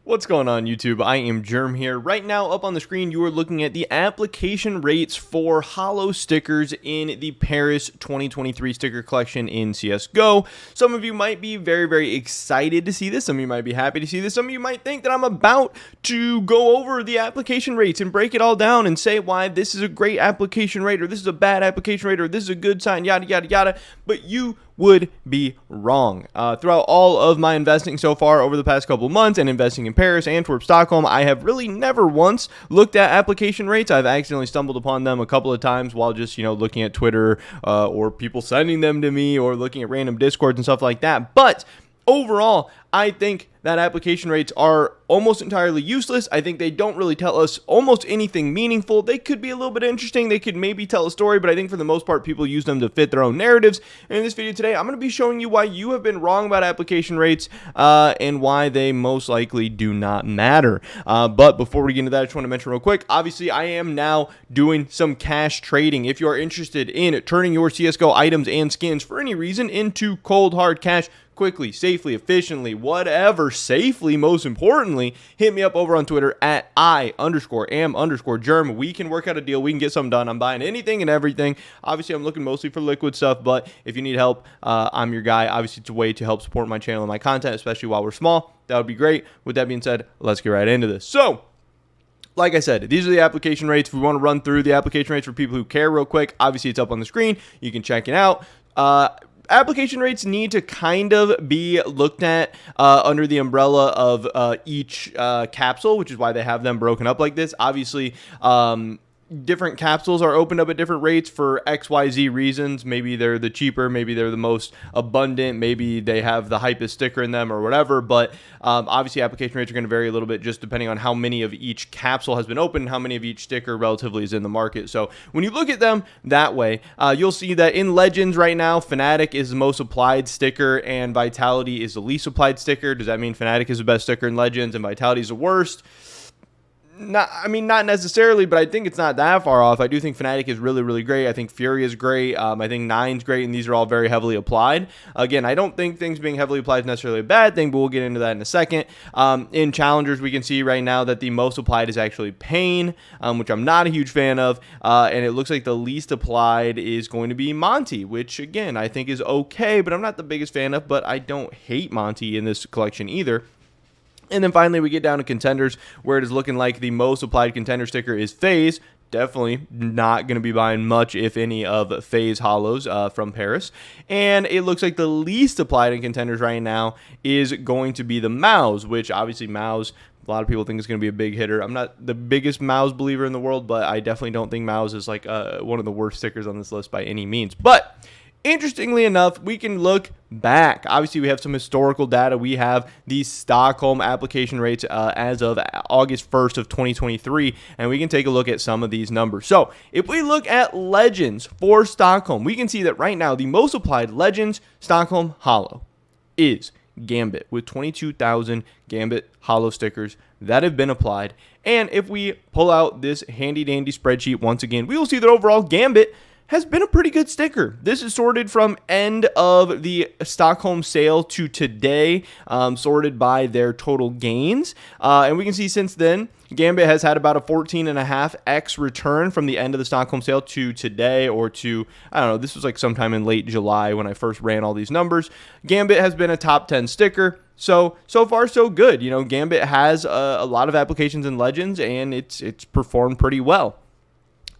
What's going on, YouTube? I am Germ here. Right now, up on the screen, you are looking at the application rates for hollow stickers in the Paris 2023 sticker collection in CSGO. Some of you might be very excited to see this. Some of you might be happy to see this. Some of you might think that I'm about to go over the application rates and break it all down and say why this is a great application rate or this is a bad application rate or this is a good sign, yada, yada, yada. But you would be wrong. Throughout all of my investing so far over the past couple of months and investing in Paris, Antwerp, Stockholm, I have really never once looked at application rates. I've accidentally stumbled upon them a couple of times while just, looking at Twitter or people sending them to me or looking at random Discords and stuff like that. But overall, I think that application rates are almost entirely useless. I think they don't really tell us almost anything meaningful. They could be a little bit interesting. They could maybe tell a story, but I think for the most part, people use them to fit their own narratives. And in this video today, I'm going to be showing you why you have been wrong about application rates and why they most likely do not matter. But before we get into that, I just want to mention real quick, obviously, I am now doing some cash trading. If you are interested in turning your CSGO items and skins for any reason into cold hard cash, quickly, safely, efficiently, whatever, safely, most importantly, hit me up over on Twitter at I_am_Germ. We can work out a deal. We can get something done. I'm buying anything and everything. Obviously, I'm looking mostly for liquid stuff, but if you need help, I'm your guy. Obviously, it's a way to help support my channel and my content, especially while we're small. That would be great. With that being said, let's get right into this. So, like I said, these are the application rates. If we want to run through the application rates for people who care real quick, obviously it's up on the screen. You can check it out. Application rates need to kind of be looked at under the umbrella of each capsule, which is why they have them broken up like this. Obviously, different capsules are opened up at different rates for XYZ reasons. Maybe they're the cheaper, maybe they're the most abundant, maybe they have the hypest sticker in them or whatever. But obviously, application rates are going to vary a little bit just depending on how many of each capsule has been opened, how many of each sticker relatively is in the market. So when you look at them that way, you'll see that in Legends right now, Fnatic is the most applied sticker and Vitality is the least applied sticker. Does that mean Fnatic is the best sticker in Legends and Vitality is the worst? Not necessarily, but I think it's not that far off. I do think Fnatic is really great. I think Fury is great. I think Nine's great, and these are all very heavily applied. Again, I don't think things being heavily applied is necessarily a bad thing, but we'll get into that in a second. In Challengers, we can see right now that the most applied is actually Pain, which I'm not a huge fan of, and it looks like the least applied is going to be Monty, which, again, I think is okay, but I'm not the biggest fan of, but I don't hate Monty in this collection either. And then finally, we get down to contenders, where it is looking like the most applied contender sticker is FaZe. Definitely not going to be buying much, if any, of FaZe hollows from Paris. And it looks like the least applied in contenders right now is going to be the Mouse, which obviously Mouse, a lot of people think is going to be a big hitter. I'm not the biggest Mouse believer in the world, but I definitely don't think Mouse is like one of the worst stickers on this list by any means. But interestingly enough, we can look back. Obviously, we have some historical data. We have the Stockholm application rates as of August 1st of 2023, and we can take a look at some of these numbers. So if we look at Legends for Stockholm, we can see that right now the most applied Legends Stockholm hollow is Gambit, with 22,000 Gambit hollow stickers that have been applied. And if we pull out this handy dandy spreadsheet once again, we will see that overall Gambit has been a pretty good sticker. This is sorted from end of the Stockholm sale to today, sorted by their total gains. And we can see since then, Gambit has had about a 14.5x return from the end of the Stockholm sale to today, or to, I don't know, this was like sometime in late July when I first ran all these numbers. Gambit has been a top 10 sticker. So far, so good. Gambit has a lot of applications in Legends, and it's performed pretty well.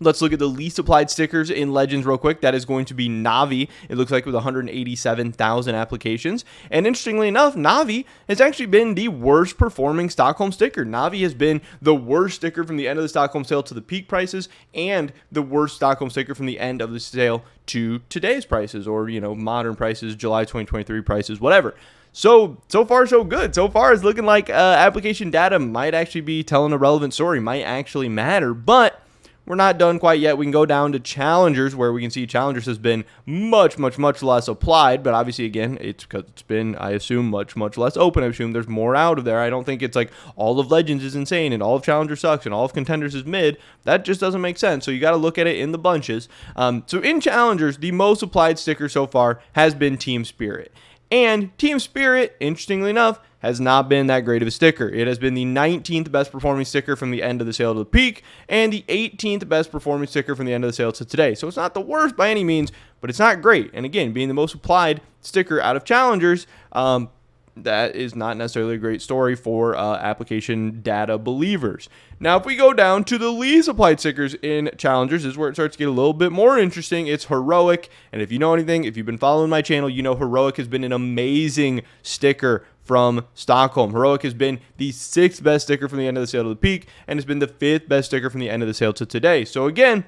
Let's look at the least applied stickers in Legends real quick. That is going to be Na'Vi. It looks like with 187,000 applications. And interestingly enough, Na'Vi has actually been the worst performing Stockholm sticker. Na'Vi has been the worst sticker from the end of the Stockholm sale to the peak prices, and the worst Stockholm sticker from the end of the sale to today's prices, or, modern prices, July 2023 prices, whatever. So far, so good. So far, it's looking like application data might actually be telling a relevant story, might actually matter, but we're not done quite yet. We can go down to Challengers, where we can see Challengers has been much less applied, but obviously, again, it's because it's been, I assume, much less open. I assume there's more out of there. I don't think it's like all of Legends is insane and all of Challenger sucks and all of Contenders is mid. That just doesn't make sense. So you got to look at it in the bunches. So in Challengers, the most applied sticker so far has been Team Spirit. And Team Spirit, interestingly enough, has not been that great of a sticker. It has been the 19th best performing sticker from the end of the sale to the peak, and the 18th best performing sticker from the end of the sale to today. So it's not the worst by any means, but it's not great. And again, being the most applied sticker out of challengers, that is not necessarily a great story for application data believers. Now, if we go down to the least applied stickers in challengers, this is where it starts to get a little bit more interesting. It's Heroic, and if you know anything, if you've been following my channel, you know Heroic has been an amazing sticker from Stockholm. Heroic has been the 6th best sticker from the end of the sale to the peak, and it's been the 5th best sticker from the end of the sale to today. So again,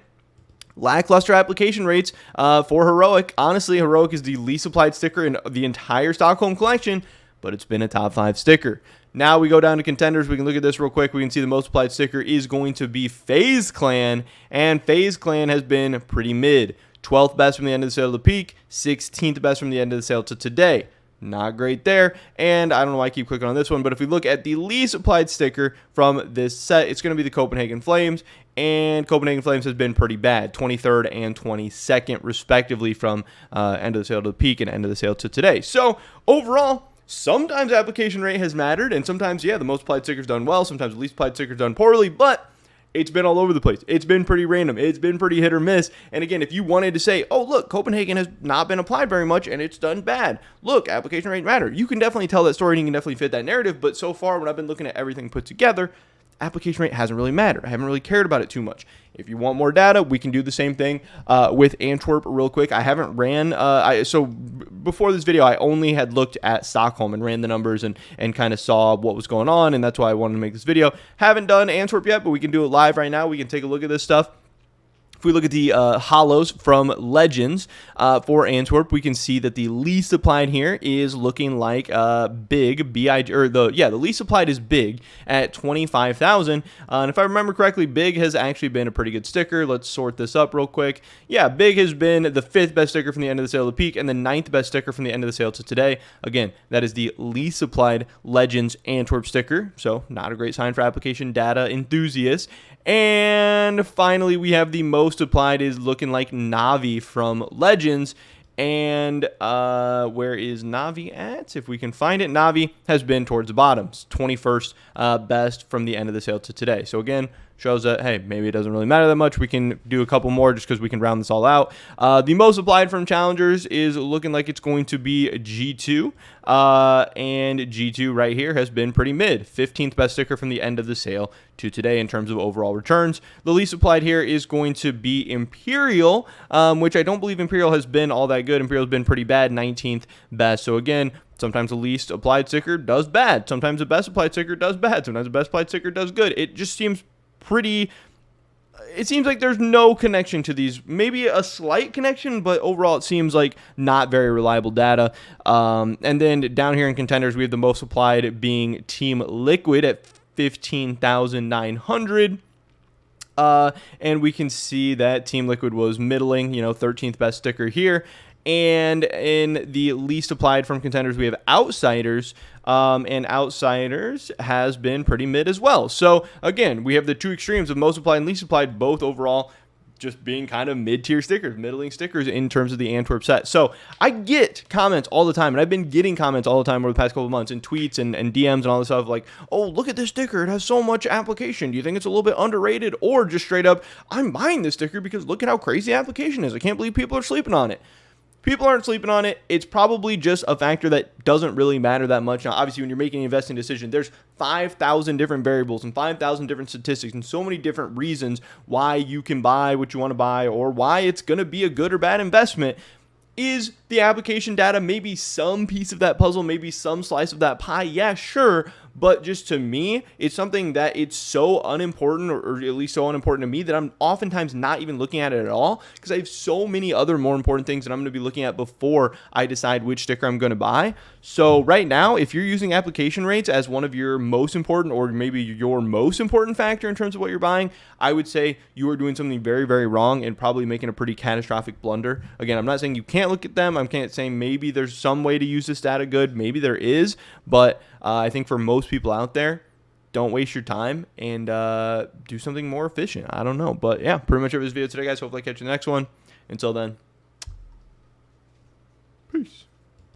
lackluster application rates for Heroic. Honestly, Heroic is the least applied sticker in the entire Stockholm collection, but it's been a top 5 sticker. Now we go down to contenders. We can look at this real quick. We can see the most applied sticker is going to be FaZe Clan, and FaZe Clan has been pretty mid. 12th best from the end of the sale to the peak, 16th best from the end of the sale to today. Not great there, and I don't know why I keep clicking on this one, but if we look at the least applied sticker from this set, it's going to be the Copenhagen Flames, and Copenhagen Flames has been pretty bad, 23rd and 22nd respectively from end of the sale to the peak and end of the sale to today. So overall, sometimes application rate has mattered, and sometimes, yeah, the most applied sticker's done well, sometimes the least applied sticker's done poorly, but it's been all over the place. It's been pretty random. It's been pretty hit or miss. And again, if you wanted to say, oh, look, Copenhagen has not been applied very much and it's done bad. Look, application rate matter. You can definitely tell that story and you can definitely fit that narrative. But so far, when I've been looking at everything put together, application rate hasn't really mattered. I haven't really cared about it too much. If you want more data, we can do the same thing with Antwerp real quick. I haven't ran, so before this video, I only had looked at Stockholm and ran the numbers and kind of saw what was going on, and that's why I wanted to make this video. Haven't done Antwerp yet, but we can do it live right now. We can take a look at this stuff. If we look at the hollows from Legends for Antwerp, we can see that the least applied here is looking like Big, the least applied is Big at 25,000. And if I remember correctly, Big has actually been a pretty good sticker. Let's sort this up real quick. Yeah, Big has been the 5th best sticker from the end of the sale to the peak and the 9th best sticker from the end of the sale to today. Again, that is the least applied Legends Antwerp sticker, so not a great sign for application data enthusiasts. And finally, we have the most applied is looking like Navi from Legends. And where is Navi at? If we can find it, Navi has been towards the bottom. It's 21st best from the end of the sale to today. So again, shows that, hey, maybe it doesn't really matter that much. We can do a couple more just because we can round this all out. The most applied from challengers is looking like it's going to be G2. And G2 right here has been pretty mid. 15th best sticker from the end of the sale to today in terms of overall returns. The least applied here is going to be Imperial, which I don't believe Imperial has been all that good. Imperial's been pretty bad, 19th best. So again, sometimes the least applied sticker does bad. Sometimes the best applied sticker does bad. Sometimes the best applied sticker does good. It just seems pretty... It seems like there's no connection to these. Maybe a slight connection, but overall it seems like not very reliable data. And then down here in contenders, we have the most applied being Team Liquid at 15,900. And we can see that Team Liquid was middling, 13th best sticker here. And in the least applied from contenders, we have Outsiders, and Outsiders has been pretty mid as well. So again, we have the two extremes of most applied and least applied, both overall just being kind of mid-tier stickers, middling stickers in terms of the Antwerp set. So I get comments all the time, and I've been getting comments all the time over the past couple of months in tweets and DMs and all this stuff like, oh, look at this sticker. It has so much application. Do you think it's a little bit underrated? Or just straight up, I'm buying this sticker because look at how crazy the application is. I can't believe people are sleeping on it. People aren't sleeping on it. It's probably just a factor that doesn't really matter that much. Now, obviously, when you're making an investing decision, there's 5,000 different variables and 5,000 different statistics and so many different reasons why you can buy what you want to buy or why it's going to be a good or bad investment. Is the application data maybe some piece of that puzzle, maybe some slice of that pie? Yeah, sure. But just to me, it's something that it's so unimportant, or at least so unimportant to me, that I'm oftentimes not even looking at it at all because I have so many other more important things that I'm going to be looking at before I decide which sticker I'm going to buy. So right now, if you're using application rates as one of your most important or maybe your most important factor in terms of what you're buying, I would say you are doing something very, very wrong and probably making a pretty catastrophic blunder. Again, I'm not saying you can't look at them. I'm saying maybe there's some way to use this data good. Maybe there is, but I think for most people out there, don't waste your time and do something more efficient. I don't know. But yeah, pretty much it was this video today, guys. Hopefully I catch you in the next one. Until then, peace.